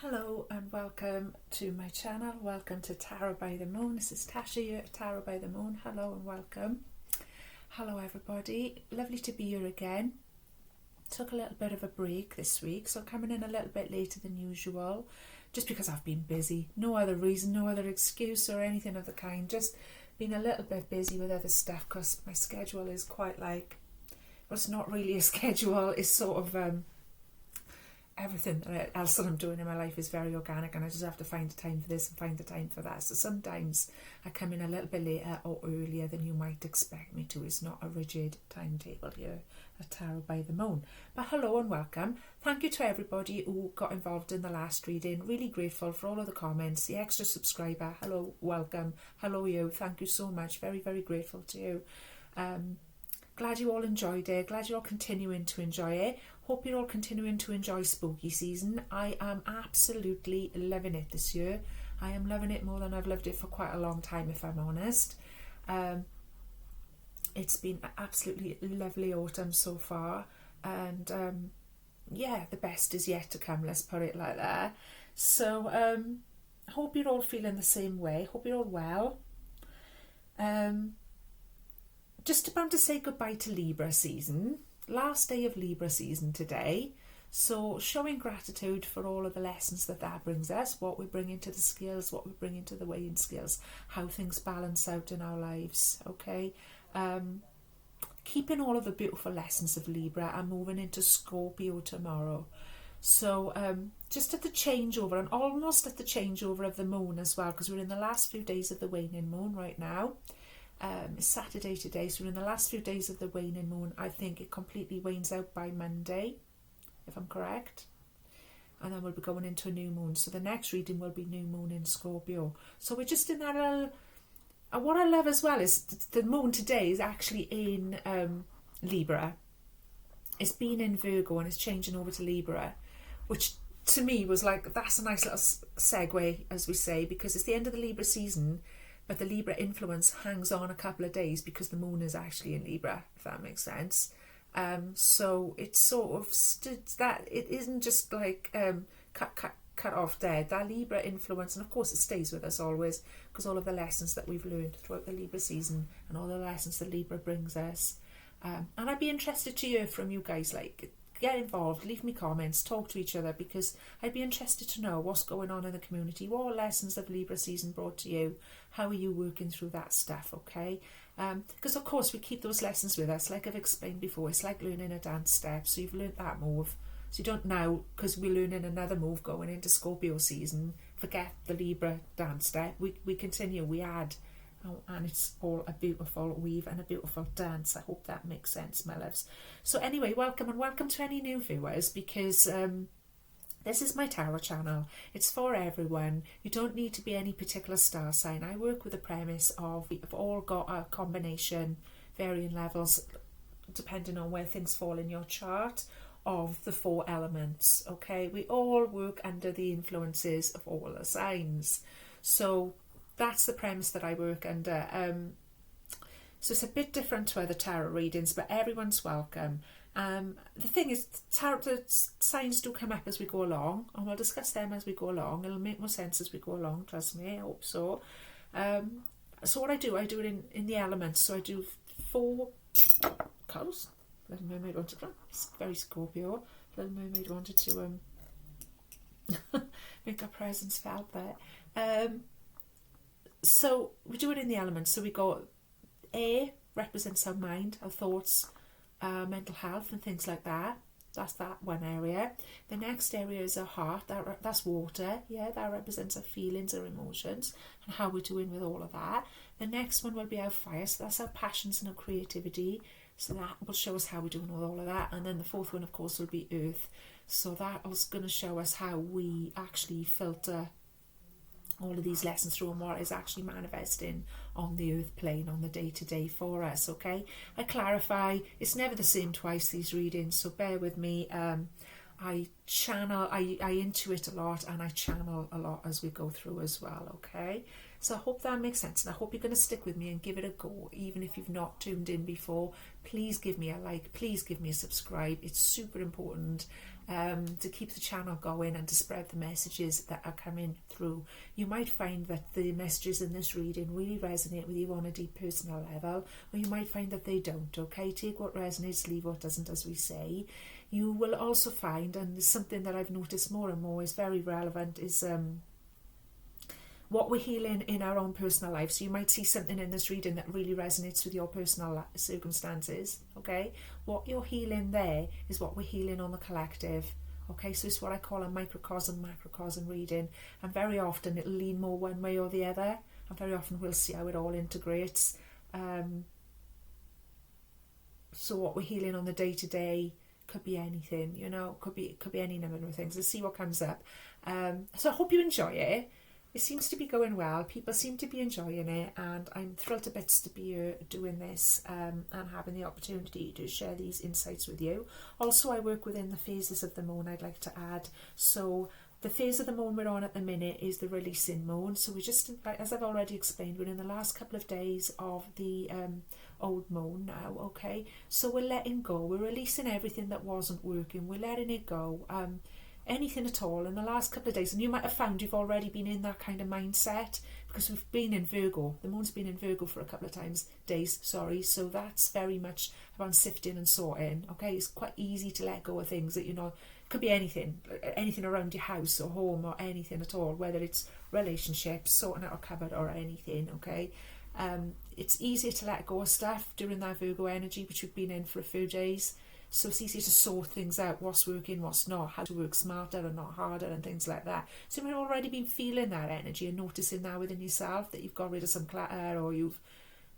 Hello and welcome to my channel. Welcome to Tarot by the Moon. This is Tasha here at Tarot by the Moon. Hello and welcome. Hello everybody. Lovely to be here again. Took a little bit of a break this week, so coming in a little bit later than usual, just because I've been busy. No other reason, no other excuse or anything of the kind. Just been a little bit busy with other stuff because my schedule is quite like, well, it's not really a schedule. It's sort of everything else that I'm doing in my life is very organic, and I just have to find the time for this and find the time for that. So sometimes I come in a little bit later or earlier than you might expect me to. It's not a rigid timetable here at Tarot by the Moon. But hello and welcome. Thank you to everybody who got involved in the last reading. Really grateful for all of the comments, the extra subscriber. Hello, welcome. Hello you. Thank you so much. Very, very grateful to you. Glad you all enjoyed it. Glad you're all continuing to enjoy it. Hope you're all continuing to enjoy spooky season. I am absolutely loving it this year. I am loving it more than I've loved it for quite a long time, if I'm honest. It's been an absolutely lovely autumn so far. And yeah, the best is yet to come, let's put it like that. So hope you're all feeling the same way. Hope you're all well. Just about to say goodbye to Libra season. Last day of Libra season today. So showing gratitude for all of the lessons that brings us, what we bring into the scales, what we bring into the weighing scales, how things balance out in our lives, okay? Keeping all of the beautiful lessons of Libra and moving into Scorpio tomorrow. So just at the changeover, and almost at the changeover of the moon as well, because we're in the last few days of the waning moon right now. It's Saturday today, so we're in the last few days of the waning moon. I think it completely wanes out by Monday, if I'm correct. And then we'll be going into a new moon. So the next reading will be new moon in Scorpio. So we're just in that little... And what I love as well is the moon today is actually in Libra. It's been in Virgo and it's changing over to Libra, which to me was like, that's a nice little segue, as we say, because it's the end of the Libra season. But the Libra influence hangs on a couple of days because the moon is actually in Libra, if that makes sense. So it's sort of that it isn't just like cut off dead. That Libra influence, and of course it stays with us always, because all of the lessons that we've learned throughout the Libra season and all the lessons that Libra brings us. And I'd be interested to hear from you guys, like, get involved, leave me comments, talk to each other, because I'd be interested to know what's going on in the community. What lessons have Libra season brought to you? How are you working through that stuff, okay? Because of course we keep those lessons with us, like I've explained before. It's like learning a dance step. So you've learnt that move, so you don't now, because we're learning another move going into Scorpio season, forget the Libra dance step. We continue, we add. And it's all a beautiful weave and a beautiful dance. I hope that makes sense, my loves. So anyway, welcome, and welcome to any new viewers, because this is my tarot channel. It's for everyone. You don't need to be any particular star sign. I work with the premise of we've all got a combination, varying levels, depending on where things fall in your chart, of the 4 elements, okay? We all work under the influences of all the signs. So that's the premise that I work under. So it's a bit different to other tarot readings, but everyone's welcome. The thing is, the signs do come up as we go along, and we'll discuss them as we go along. It'll make more sense as we go along, trust me, I hope so. So what I do it in the elements. So I do 4 colours. Little Mermaid wanted to, it's very Scorpio. Little Mermaid wanted to make her presence felt there. So we do it in the elements. So we go, air represents our mind, our thoughts, mental health and things like that. That's that one area. The next area is our heart. That's water. Yeah, that represents our feelings, our emotions, and how we're doing with all of that. The next one will be our fire. So that's our passions and our creativity. So that will show us how we're doing with all of that. And then the 4th one, of course, will be earth. So that is going to show us how we actually filter all of these lessons through and what is actually manifesting on the earth plane, on the day-to-day for us, okay? I clarify, it's never the same twice, these readings, so bear with me. I intuit a lot, and I channel a lot as we go through as well, okay? So I hope that makes sense, and I hope you're going to stick with me and give it a go, even if you've not tuned in before. Please give me a like, please give me a subscribe. It's super important. to keep the channel going and to spread the messages that are coming through. You might find that the messages in this reading really resonate with you on a deep personal level, or you might find that they don't, okay? Take what resonates, leave what doesn't, as we say. You will also find, and it's something that I've noticed more and more is very relevant, is what we're healing in our own personal life. So you might see something in this reading that really resonates with your personal circumstances, okay? What you're healing there is what we're healing on the collective, okay? So it's what I call a microcosm, macrocosm reading, and very often it'll lean more one way or the other, and very often we'll see how it all integrates. So what we're healing on the day-to-day could be anything, you know, could be any number of things. Let's see what comes up. So I hope you enjoy it. It seems to be going well. People seem to be enjoying it, and I'm thrilled to bits to be doing this and having the opportunity to share these insights with you. Also, I work within the phases of the moon, I'd like to add. So the phase of the moon we're on at the minute is the releasing moon. So we're just, as I've already explained, we're in the last couple of days of the old moon now, okay? So we're letting go. We're releasing everything that wasn't working. We're letting it go. Anything at all in the last couple of days, and you might have found you've already been in that kind of mindset because we've been in Virgo. The moon's been in Virgo for a couple of days, so that's very much around sifting and sorting, okay? It's quite easy to let go of things that, you know, it could be anything around your house or home or anything at all, whether it's relationships, sorting out a cupboard or anything, okay? It's easier to let go of stuff during that Virgo energy, which we've been in for a few days. So it's easier to sort things out, what's working, what's not, how to work smarter and not harder and things like that. So you've already been feeling that energy and noticing that within yourself, that you've got rid of some clutter, or you've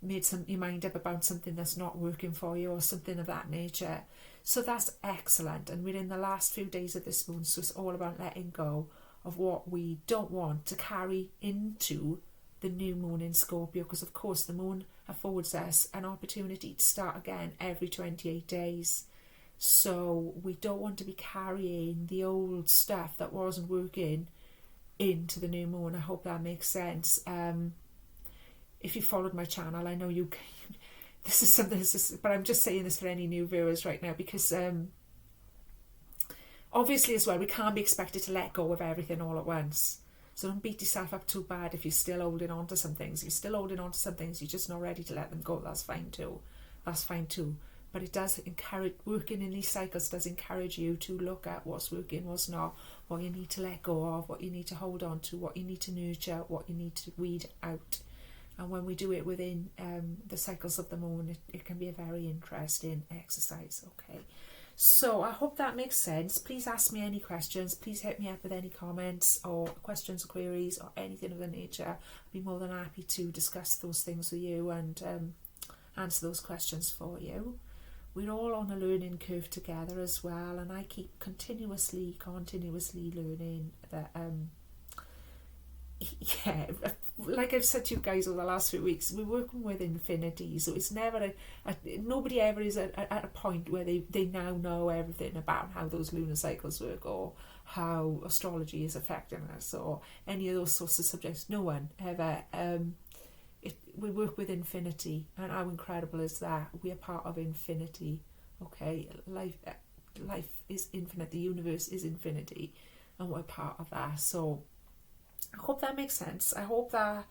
made your mind up about something that's not working for you or something of that nature. So that's excellent. And we're in the last few days of this moon, so it's all about letting go of what we don't want to carry into the new moon in Scorpio, because of course the moon affords us an opportunity to start again every 28 days. So we don't want to be carrying the old stuff that wasn't working into the new moon. I hope that makes sense. If you followed my channel, I know you this is something, but I'm just saying this for any new viewers right now, because obviously as well, we can't be expected to let go of everything all at once. So don't beat yourself up too bad if you're still holding on to some things. If you're still holding on to some things, you're just not ready to let them go. That's fine too. But it does encourage, working in these cycles does encourage you to look at what's working, what's not, what you need to let go of, what you need to hold on to, what you need to nurture, what you need to weed out. And when we do it within the cycles of the moon, it can be a very interesting exercise, okay? So I hope that makes sense. Please ask me any questions. Please hit me up with any comments or questions or queries or anything of the nature. I'd be more than happy to discuss those things with you and answer those questions for you. We're all on a learning curve together as well, and I keep continuously learning that like I've said to you guys over the last few weeks, we're working with infinity, so it's never nobody ever is at a point where they now know everything about how those lunar cycles work or how astrology is affecting us or any of those sorts of subjects. No one ever. We work with infinity, and how incredible is that? We are part of infinity, okay? Life is infinite, the universe is infinity, and we're part of that. So I hope that makes sense. I hope that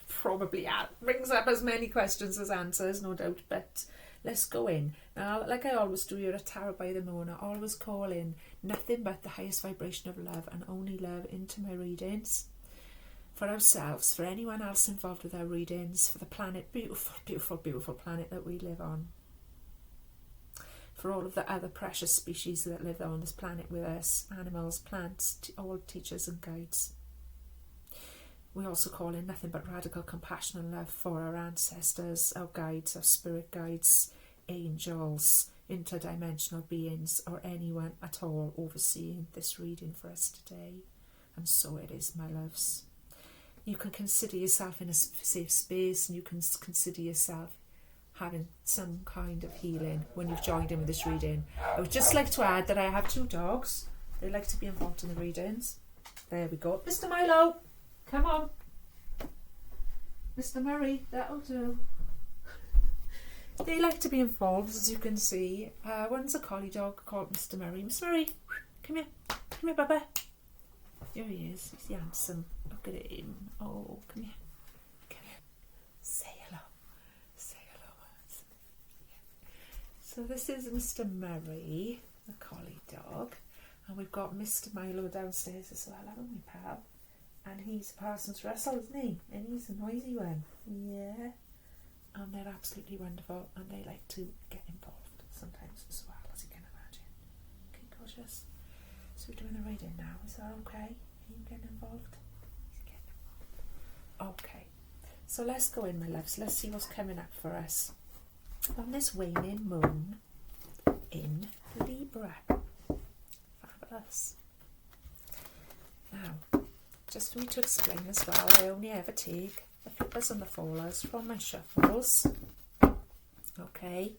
probably brings up as many questions as answers, no doubt, but let's go in. Now, like I always do, you're a tarot by the moon. I always call in nothing but the highest vibration of love and only love into my readings. For ourselves, for anyone else involved with our readings, for the planet, beautiful planet that we live on, for all of the other precious species that live on this planet with us, animals, plants, all teachers and guides. We also call in nothing but radical compassion and love for our ancestors, our guides, our spirit guides, angels, interdimensional beings, or anyone at all overseeing this reading for us today. And so it is, my loves. You can consider yourself in a safe space, and you can consider yourself having some kind of healing when you've joined in with this reading. I would just like to add that I have 2 dogs. They like to be involved in the readings. There we go. Mr. Milo, come on. Mr. Murray, that'll do. they like to be involved, as you can see. One's a collie dog called Mr. Murray. Mr. Murray, come here. Come here, Bubba. Here he is. He's handsome. Look at him. Oh, come here. Come here. Say hello. Say hello. So this is Mr. Murray, the collie dog. And we've got Mr. Milo downstairs as well, haven't we, pal? And he's Parsons Russell, isn't he? And he's a noisy one. Yeah. And they're absolutely wonderful, and they like to get involved sometimes as well, as you can imagine. Okay, gorgeous. So we're doing the reading now. Is that okay? Are you getting involved? He's getting involved. Okay. So let's go in, my loves. Let's see what's coming up for us on this waning moon in Libra. Fabulous. Now, just for me to explain as well, I only ever take the flippers and the fallers from my shuffles. Okay,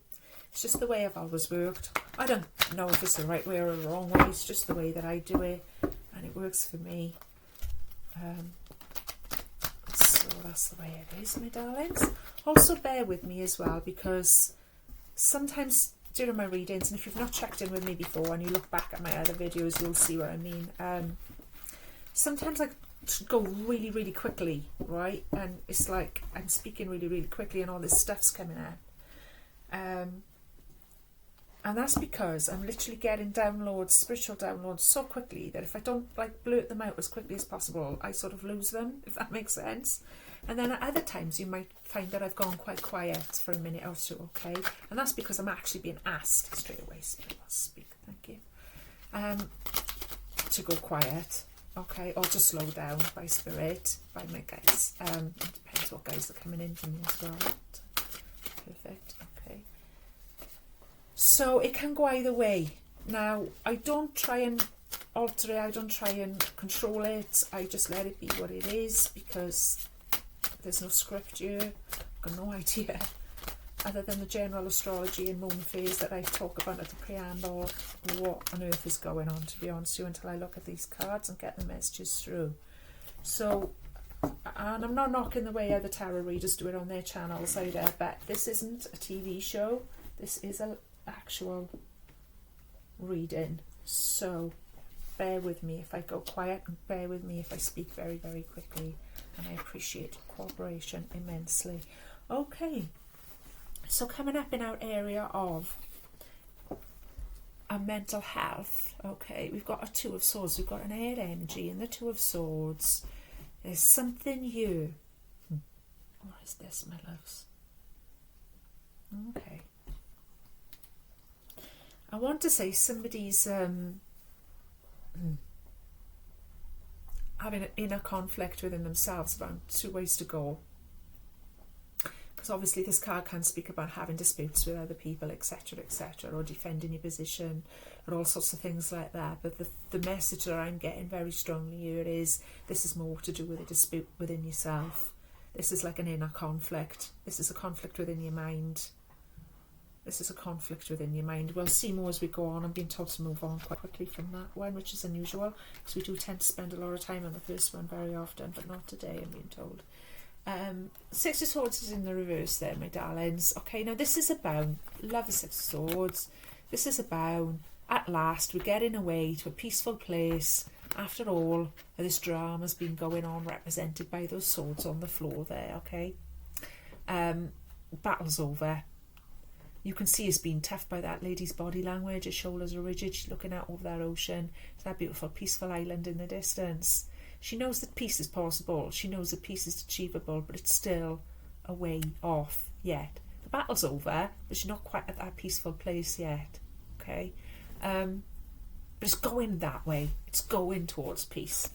it's just the way I've always worked. I don't know if it's the right way or the wrong way, it's just the way that I do it, and it works for me. So that's the way it is, my darlings. Also bear with me as well, because sometimes during my readings, and if you've not checked in with me before and you look back at my other videos, you'll see what I mean. Sometimes I go really, really quickly, right? And it's like I'm speaking really, really quickly and all this stuff's coming out. And that's because I'm literally getting downloads, spiritual downloads, so quickly that if I don't like blurt them out as quickly as possible, I sort of lose them, if that makes sense. And then at other times you might find that I've gone quite quiet for a minute or two, okay? And that's because I'm actually being asked straight away, Spirit wants to speak, thank you, to go quiet. Okay, or to slow down by Spirit, by my guides. It depends what guides are coming in for me as well. Perfect, okay. So it can go either way. Now, I don't try and alter it, I don't try and control it. I just let it be what it is, because there's no script here. I've got no idea, other than the general astrology and moon phase that I talk about at the preamble, what on earth is going on, to be honest with you, until I look at these cards and get the messages through. So, and I'm not knocking the way other tarot readers do it on their channels either, but this isn't a TV show, this is an actual reading. So bear with me if I go quiet, and bear with me if I speak very, very quickly, and I appreciate your cooperation immensely. Okay. So coming up in our area of our mental health, okay, we've got a Two of Swords, we've got an air energy in the Two of Swords. There's something here. What is this, my loves? Okay. I want to say somebody's having an inner conflict within themselves about two ways to go. Because obviously this card can speak about having disputes with other people, etc., etc., or defending your position, or all sorts of things like that. But the message that I'm getting very strongly here is this is more to do with a dispute within yourself. This is like an inner conflict. This is a conflict within your mind. This is a conflict within your mind. We'll see more as we go on. I'm being told to move on quite quickly from that one, which is unusual, because we do tend to spend a lot of time on the first one very often, but not today, I'm being told. Six of Swords is in the reverse there, my darlings. Okay, now this is about love of Six of Swords. This is about, at last, we're getting away to a peaceful place. After all, this drama's been going on, represented by those swords on the floor there, okay? Battle's over. You can see it's been tough by that lady's body language. Her shoulders are rigid. She's looking out over that ocean. It's that beautiful, peaceful island in the distance. She knows that peace is possible. She knows that peace is achievable, but it's still a way off yet. The battle's over, but she's not quite at that peaceful place yet. Okay? But it's going that way. It's going towards peace.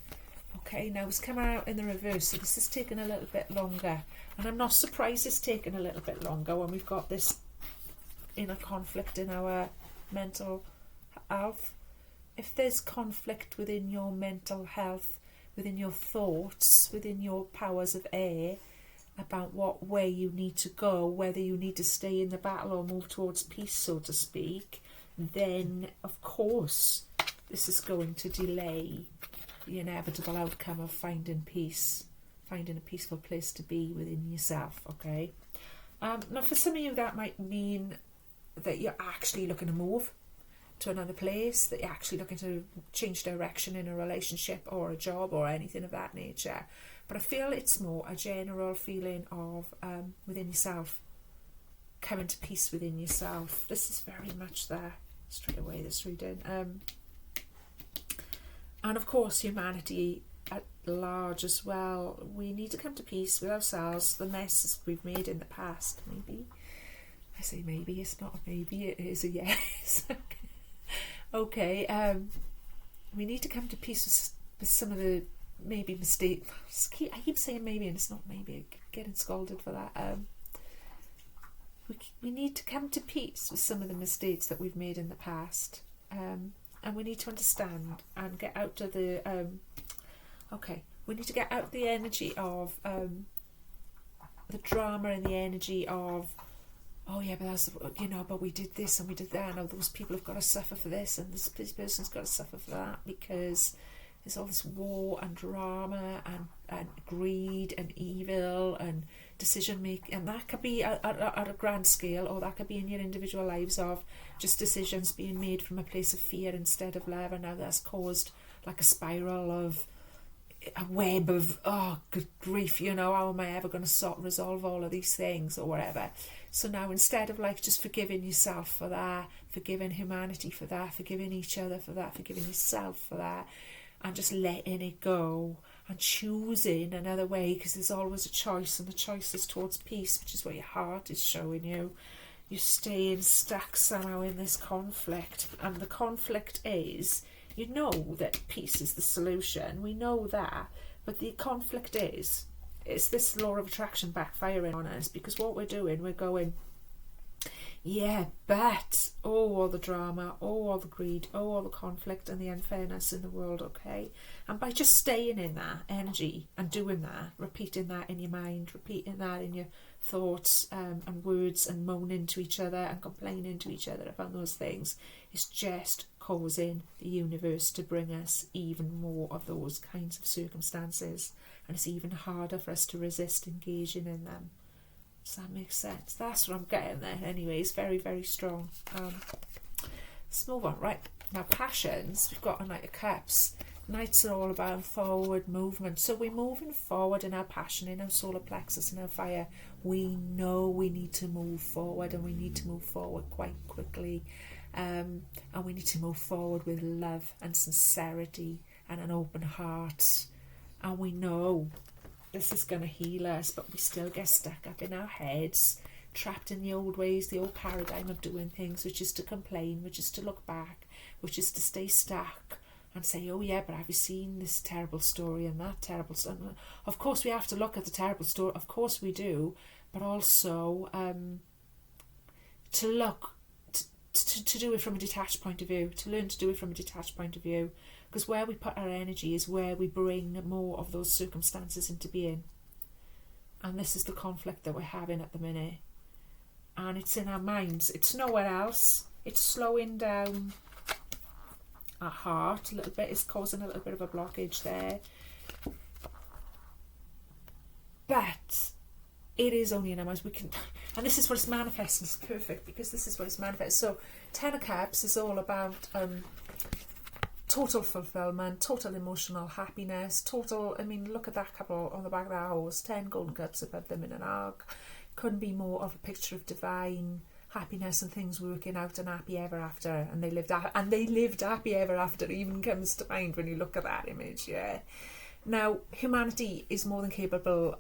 Okay, now it's come out in the reverse, so this is taking a little bit longer. And I'm not surprised it's taking a little bit longer when we've got this inner conflict in our mental health. If there's conflict within your mental health, within your thoughts, within your powers of air, about what way you need to go, whether you need to stay in the battle or move towards peace, so to speak, then of course this is going to delay the inevitable outcome of finding peace, finding a peaceful place to be within yourself, okay? Now for some of you that might mean that you're actually looking to move to another place, that you're actually looking to change direction in a relationship or a job or anything of that nature. But I feel it's more a general feeling of within yourself, coming to peace within yourself. This is very much there straight away, this reading. And of course humanity at large as well. We need to come to peace with ourselves, the messes we've made in the past. Maybe I say maybe, it's not a maybe, it is a yes. Okay, we need to come to peace with some of the maybe mistakes. I keep saying maybe and it's not maybe, I'm getting scolded for that. We need to come to peace with some of the mistakes that we've made in the past, and we need to understand and get out of the we need to get out the energy of the drama and the energy of, oh yeah, but that's, but we did this and we did that, and those people have got to suffer for this and this person's got to suffer for that, because there's all this war and drama and greed and evil and decision making, and that could be at a grand scale, or that could be in your individual lives of just decisions being made from a place of fear instead of love, and now that's caused like a spiral of a web of, oh good grief, how am I ever going to resolve all of these things or whatever. So now instead of like just forgiving yourself for that, forgiving humanity for that, forgiving each other for that, forgiving yourself for that, and just letting it go and choosing another way, because there's always a choice, and the choice is towards peace, which is what your heart is showing you. You're staying stuck somehow in this conflict, and the conflict is, that peace is the solution, we know that, but the conflict is, it's this law of attraction backfiring on us, because what we're doing, we're going, yeah, but all the drama, all the greed, all the conflict and the unfairness in the world, okay? And by just staying in that energy and doing that, repeating that in your mind, repeating that in your thoughts and words, and moaning to each other and complaining to each other about those things, it's just causing the universe to bring us even more of those kinds of circumstances, and it's even harder for us to resist engaging in them. Does that make sense? That's what I'm getting there. Anyway, it's very, very strong. Let's move on. Right, now passions, we've got a Knight of Cups. Knights are all about forward movement. So we're moving forward in our passion, in our solar plexus, in our fire. We know we need to move forward, and we need to move forward quite quickly. And we need to move forward with love and sincerity and an open heart. And we know this is going to heal us, but we still get stuck up in our heads, trapped in the old ways, the old paradigm of doing things, which is to complain, which is to look back, which is to stay stuck and say, oh yeah, but have you seen this terrible story and that terrible story? Of course we have to look at the terrible story, of course we do, but also to look, to do it from a detached point of view, to learn to do it from a detached point of view, because where we put our energy is where we bring more of those circumstances into being. And this is the conflict that we're having at the minute, and it's in our minds, it's nowhere else. It's slowing down our heart a little bit, it's causing a little bit of a blockage there, but it is only in our minds. We can, and this is what it's manifesting. It's perfect, because this is what it's manifesting. So 10 of Cups is all about total fulfillment, total emotional happiness, total, look at that couple on the back of that horse, 10 golden cups above them in an arc. Couldn't be more of a picture of divine happiness and things working out, and happy ever after, and they lived happy ever after even comes to mind when you look at that image. Yeah. Now humanity is more than capable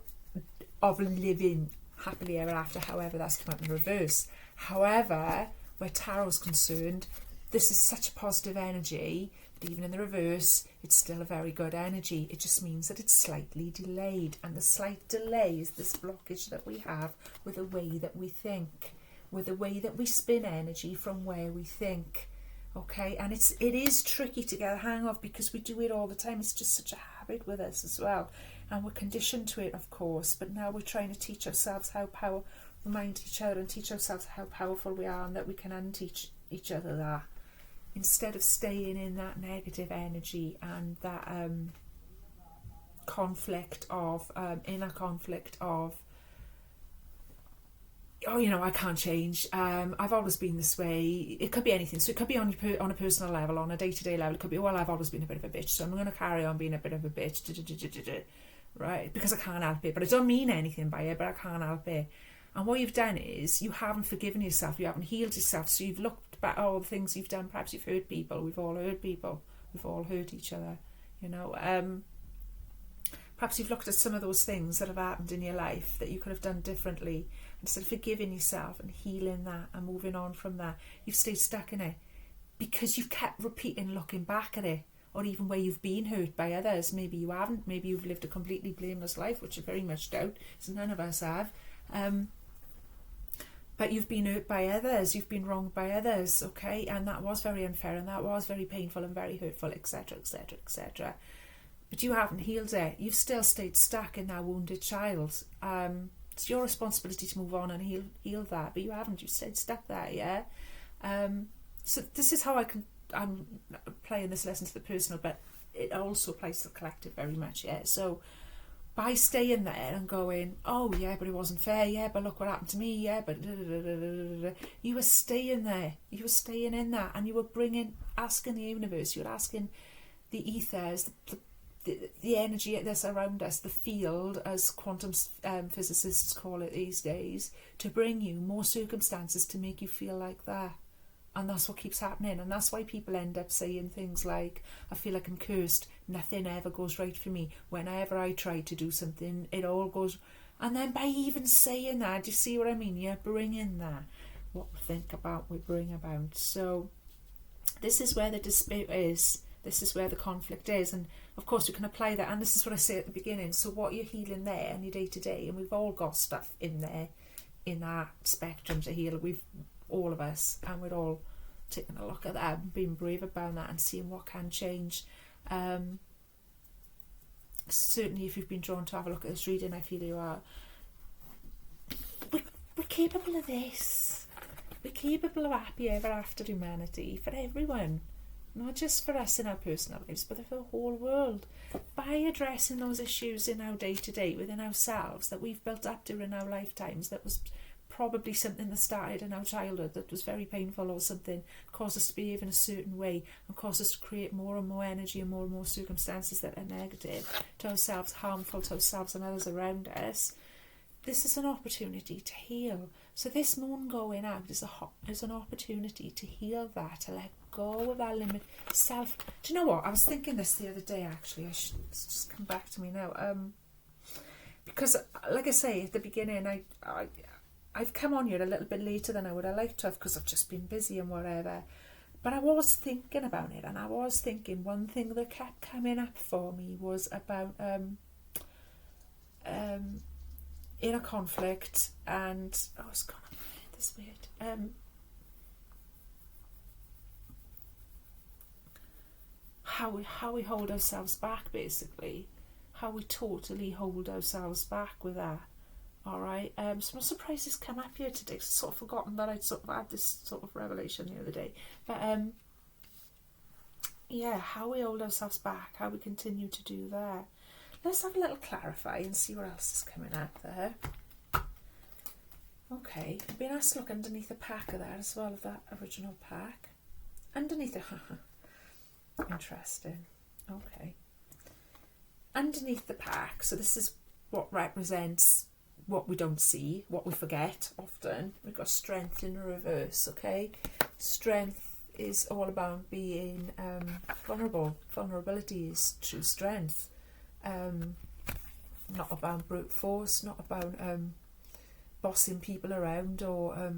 of living happily ever after, however that's come out in reverse. However, where tarot's concerned, this is such a positive energy that even in the reverse it's still a very good energy. It just means that it's slightly delayed, and the slight delay is this blockage that we have with the way that we think, with the way that we spin energy from where we think. Okay, and it is tricky to get a hang of, because we do it all the time. It's just such a habit with us as well, and we're conditioned to it, of course, but now we're trying to teach ourselves remind each other and teach ourselves how powerful we are, and that we can unteach each other that, instead of staying in that negative energy and that conflict of inner conflict of oh, you know, I can't change. I've always been this way. It could be anything. So it could be on a personal level, on a day-to-day level. It could be, well, I've always been a bit of a bitch, so I'm going to carry on being a bit of a bitch, right? Because I can't help it. But I don't mean anything by it, but I can't help it. And what you've done is you haven't forgiven yourself. You haven't healed yourself. So you've looked back at all the things you've done. Perhaps you've hurt people. We've all hurt people. We've all hurt each other, you know. Perhaps you've looked at some of those things that have happened in your life that you could have done differently. Instead of forgiving yourself and healing that and moving on from that, you've stayed stuck in it because you've kept repeating, looking back at it, or even where you've been hurt by others. Maybe you haven't. Maybe you've lived a completely blameless life, which I very much doubt, so none of us have. But you've been hurt by others, you've been wronged by others, okay? And that was very unfair, and that was very painful and very hurtful, etc., etc., etc. But you haven't healed it. You've still stayed stuck in that wounded child. It's your responsibility to move on and heal that, but you haven't. You stayed stuck there, yeah? So this is how I'm playing this lesson to the personal, but it also applies to the collective very much, yeah? So by staying there and going, oh, yeah, but it wasn't fair, yeah, but look what happened to me, yeah, but you were staying there. You were staying in that, and you were asking the universe, you were asking the ethers, the energy that's around us, the field, as quantum physicists call it these days, to bring you more circumstances to make you feel like that. And that's what keeps happening. And that's why people end up saying things like, I feel like I'm cursed, nothing ever goes right for me. Whenever I try to do something, it all goes... And then by even saying that, do you see what I mean? You're bringing that. What we think about, we bring about. So this is where the dispute is. This is where the conflict is. And of course we can apply that. And this is what I say at the beginning. So what you're healing there in your day-to-day, and we've all got stuff in there, in that spectrum to heal. All of us, and we're all taking a look at that and being brave about that and seeing what can change. Certainly if you've been drawn to have a look at this reading, I feel you are. We're capable of this. We're capable of happy ever after humanity for everyone, not just for us in our personal lives, but for the whole world, by addressing those issues in our day-to-day within ourselves that we've built up during our lifetimes. That was probably something that started in our childhood that was very painful, or something caused us to behave in a certain way and caused us to create more and more energy and more circumstances that are negative to ourselves, harmful to ourselves and others around us. This is an opportunity to heal. So this moon going out is an opportunity to heal that, to let go of that limit self. Do you know what? I was thinking this the other day, actually. I should just come back to me now. Because, like I say at the beginning, I've come on here a little bit later than I would have liked to have, because I've just been busy and whatever. But I was thinking about it, and I was thinking one thing that kept coming up for me was about inner conflict and it's gone this weird. How we hold ourselves back, basically. How we totally hold ourselves back with that. Alright, so I'm not surprised this came up here today. I've sort of forgotten that I'd sort of had this sort of revelation the other day. But yeah, how we hold ourselves back, how we continue to do that. Let's have a little clarify and see what else is coming up there. Okay, I've been asked to look underneath the pack of that as well, of that original pack. Underneath it, interesting. Okay. Underneath the pack, so this is what represents what we don't see, what we forget often. We've got strength in the reverse, okay? Strength is all about being vulnerable. Vulnerability is true strength. Not about brute force, not about bossing people around or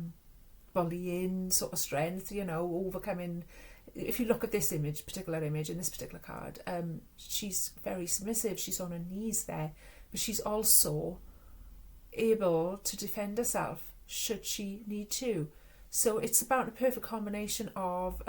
bullying sort of strength, you know, overcoming. If you look at this particular image in this particular card, she's very submissive, she's on her knees there, but she's also able to defend herself should she need to. So it's about a perfect combination of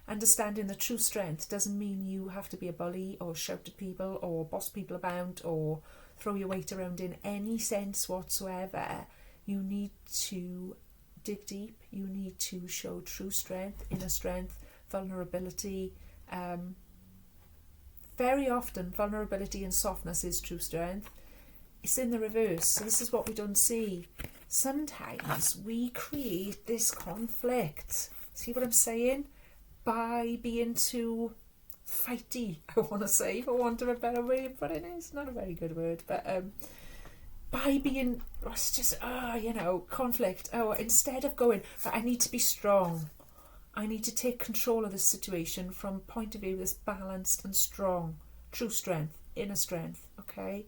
understanding the true strength doesn't mean you have to be a bully or shout at people or boss people about or throw your weight around in any sense whatsoever. You need to dig deep, you need to show true strength, inner strength, vulnerability. Very often vulnerability and softness is true strength. It's in the reverse, so this is what we don't see. sometimes we create this conflict. See what I'm saying? By being too fighty, I want to say, for want of a better way of putting it. It's not a very good word, but by being, it's just, conflict. Instead of going, I need to be strong. I need to take control of this situation from point of view that's balanced and strong. True strength, inner strength, okay?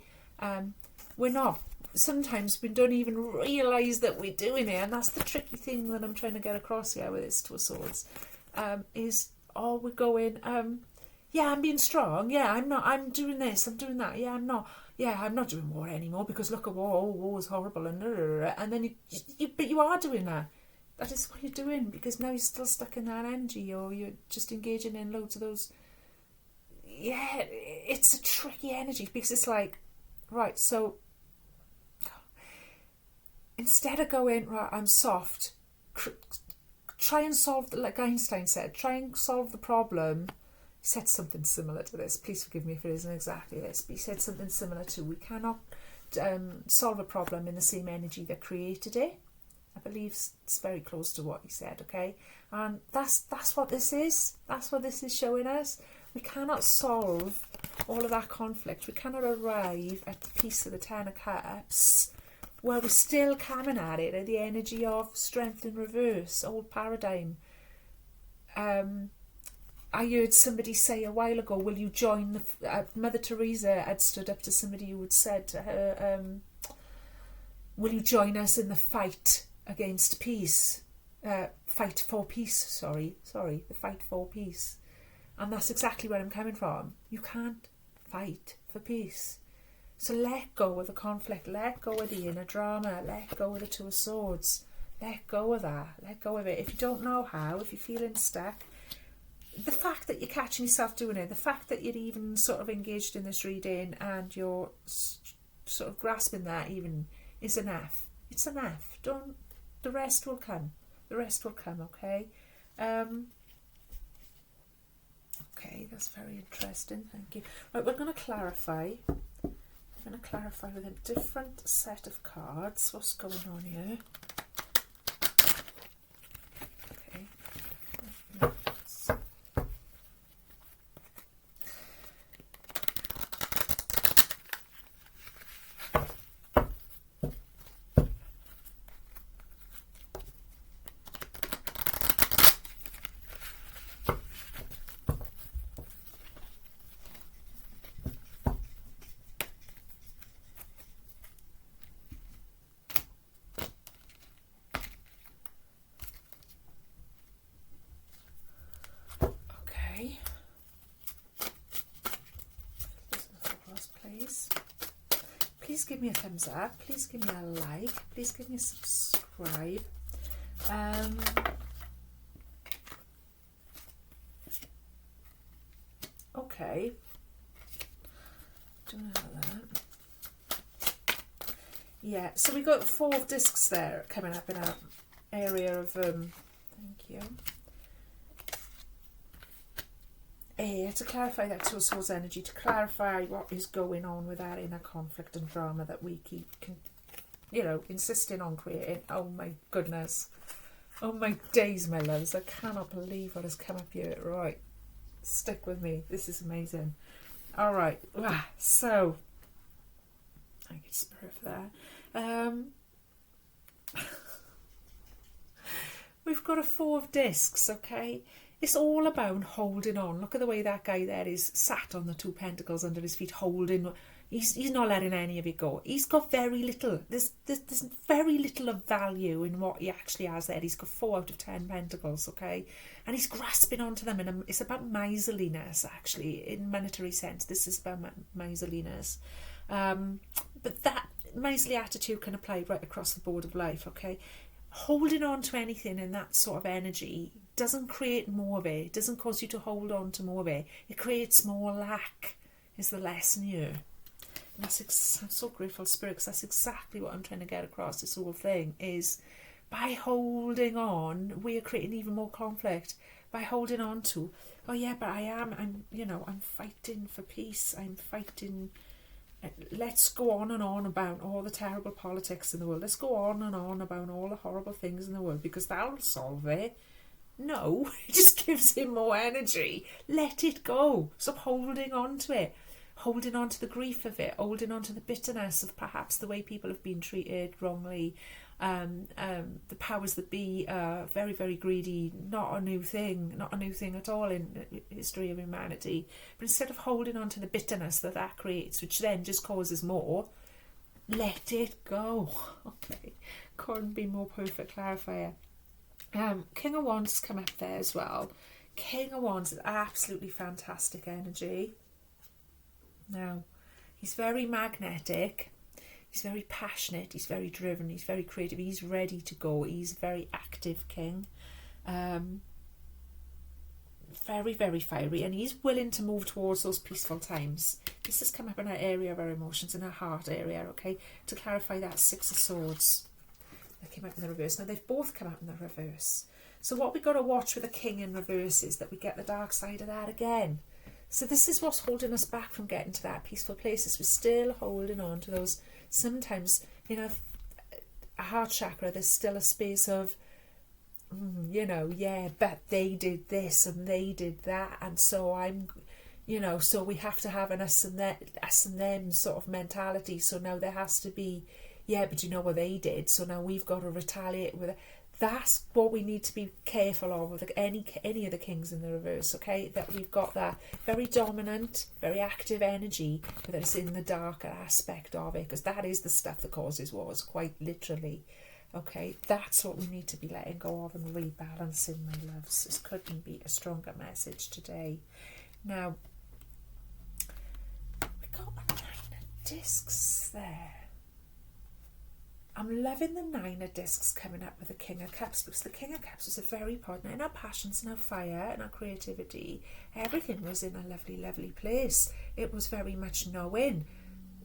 We're not. Sometimes we don't even realise that we're doing it, and that's the tricky thing that I'm trying to get across here with this Two of Swords. We're going, I'm being strong, I'm doing this, I'm doing that, I'm not doing war anymore because look at war is horrible, and then but you are doing that. That is what you're doing, because now you're still stuck in that energy, or you're just engaging in loads of those. Yeah, it's a tricky energy, because it's like, right, so instead of going, right, I'm soft, try and solve, like Einstein said, try and solve the problem. He said something similar to this. Please forgive me if it isn't exactly this, but he said something similar to, we cannot solve a problem in the same energy that created it. I believe it's very close to what he said, okay? And that's what this is. That's what this is showing us. We cannot solve all of that conflict. We cannot arrive at the peace of the Ten of Cups where we're still coming at it at the energy of strength in reverse, old paradigm. I heard somebody say a while ago, will you join the... Mother Teresa had stood up to somebody who had said to her, will you join us in the fight against peace? Fight for peace, sorry, the fight for peace. And that's exactly where I'm coming from. You can't fight for peace. So let go of the conflict, let go of the inner drama, let go of the Two of Swords, let go of that, let go of it. If you don't know how, if you're feeling stuck, the fact that you're catching yourself doing it, the fact that you're even sort of engaged in this reading and you're sort of grasping that even is enough. It's enough. The rest will come. The rest will come, okay? Okay, that's very interesting. Thank you. Right, we're going to clarify. I'm going to clarify with a different set of cards what's going on here. Okay. Please give me a thumbs up, please give me a like, please give me a subscribe. Okay. Don't know that. Yeah, so we got 4 discs there coming up in our area of thank you. To clarify that Two of Swords energy, to clarify what is going on with that inner conflict and drama that we keep, insisting on creating. Oh my goodness. Oh my days, my loves. I cannot believe what has come up here. Right. Stick with me. This is amazing. All right. So, thank you, Spirit, for that. We've got a 4 of discs, okay? It's all about holding on. Look at the way that guy there is sat on the 2 pentacles under his feet, holding. He's not letting any of it go. He's got very little. There's very little of value in what he actually has there. He's got 4 out of 10 pentacles, okay? And he's grasping onto them. And it's about miserliness, actually, in monetary sense. This is about miserliness. But that miserly attitude can apply right across the board of life, okay? Holding on to anything in that sort of energy doesn't create more of it. It doesn't cause you to hold on to more of it. It creates more lack, is the lesson here. And I'm so grateful, Spirit, because that's exactly what I'm trying to get across. This whole thing is, by holding on, we are creating even more conflict. By holding on to, oh yeah, but I'm fighting for peace. I'm fighting let's go on and on about all the terrible politics in the world. Let's go on and on about all the horrible things in the world because that'll solve it. No, it just gives him more energy. Let it go. Stop holding on to it. Holding on to the grief of it. Holding on to the bitterness of perhaps the way people have been treated wrongly. The powers that be are very, very greedy. Not a new thing at all in the history of humanity. But instead of holding on to the bitterness that creates, which then just causes more, let it go. Okay, couldn't be more perfect clarifier. King of Wands has come up there as well. King of Wands is absolutely fantastic energy. Now, he's very magnetic. He's very passionate, he's very driven, he's very creative, he's ready to go, he's a very active king. Very, very fiery, and he's willing to move towards those peaceful times. This has come up in our area of our emotions, in our heart area, okay? To clarify that, Six of Swords. That came out in the reverse. Now, they've both come out in the reverse. So what we've got to watch with the king in reverse is that we get the dark side of that again. So this is what's holding us back from getting to that peaceful place, is we're still holding on to those. Sometimes, you know, a heart chakra, there's still a space of, you know, yeah, but they did this and they did that, and so I'm, you know, so we have to have an us and them sort of mentality. So now there has to be, yeah, but you know what they did, so now we've got to retaliate with it. That's what we need to be careful of with any of the kings in the reverse, okay? That we've got that very dominant, very active energy, but that it's in the darker aspect of it, because that is the stuff that causes wars, quite literally, okay? That's what we need to be letting go of and rebalancing, my loves. This couldn't be a stronger message today. Now, we got a 9 of discs there. I'm loving the 9 of discs coming up with the King of Cups, because the King of Cups was a very important in our passions, in our fire, in our creativity. Everything was in a lovely, lovely place. It was very much knowing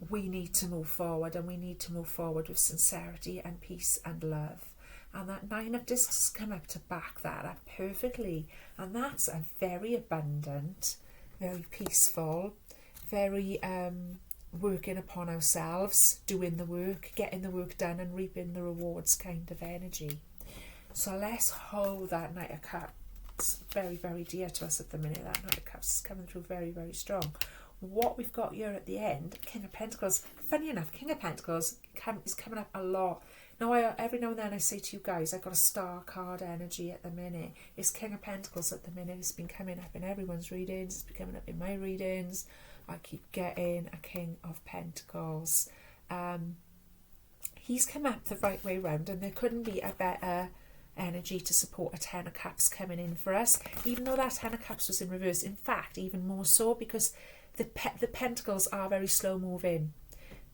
we need to move forward, and we need to move forward with sincerity and peace and love. And that 9 of discs has come up to back that up perfectly. And that's a very abundant, very peaceful, very working upon ourselves, doing the work, getting the work done and reaping the rewards kind of energy. So let's hold that Knight of Cups very, very dear to us at the minute. That Knight of Cups is coming through very, very strong. What we've got here at the end, King of Pentacles. Funny enough, King of Pentacles is coming up a lot. Now, every now and then I say to you guys, I've got a star card energy at the minute. It's King of Pentacles at the minute. It's been coming up in everyone's readings. It's been coming up in my readings. I keep getting a King of Pentacles. He's come up the right way round, and there couldn't be a better energy to support a 10 of Cups coming in for us, even though that 10 of Cups was in reverse. In fact, even more so, because the Pentacles are very slow moving.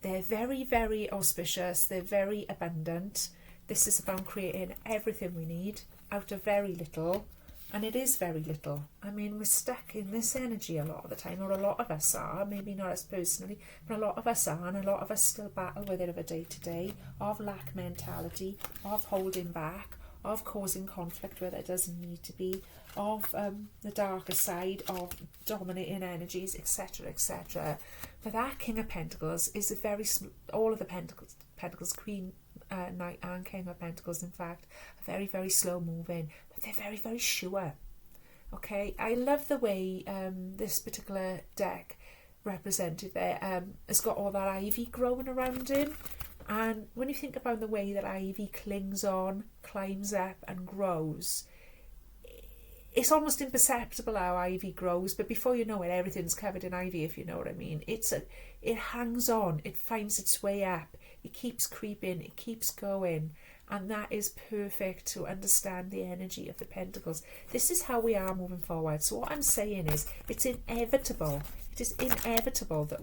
They're very, very auspicious. They're very abundant. This is about creating everything we need out of very little. And it is very little. I mean, we're stuck in this energy a lot of the time, or a lot of us are, maybe not us personally, but a lot of us are, and a lot of us still battle with it of a day to day, of lack mentality, of holding back, of causing conflict where there doesn't need to be, of the darker side, of dominating energies, etc., etc. But that King of Pentacles is a very, all of the Pentacles, Queen, Knight and King of Pentacles, in fact, are very, very slow moving, but they're very, very sure. Okay, I love the way this particular deck represented there has got all that ivy growing around him, and when you think about the way that ivy clings on, climbs up and grows, it's almost imperceptible how ivy grows, but before you know it, everything's covered in ivy, if you know what I mean. It hangs on, it finds its way up, it keeps creeping, it keeps going, and that is perfect to understand the energy of the Pentacles. This is how we are moving forward. So what I'm saying is, it's inevitable. It is inevitable that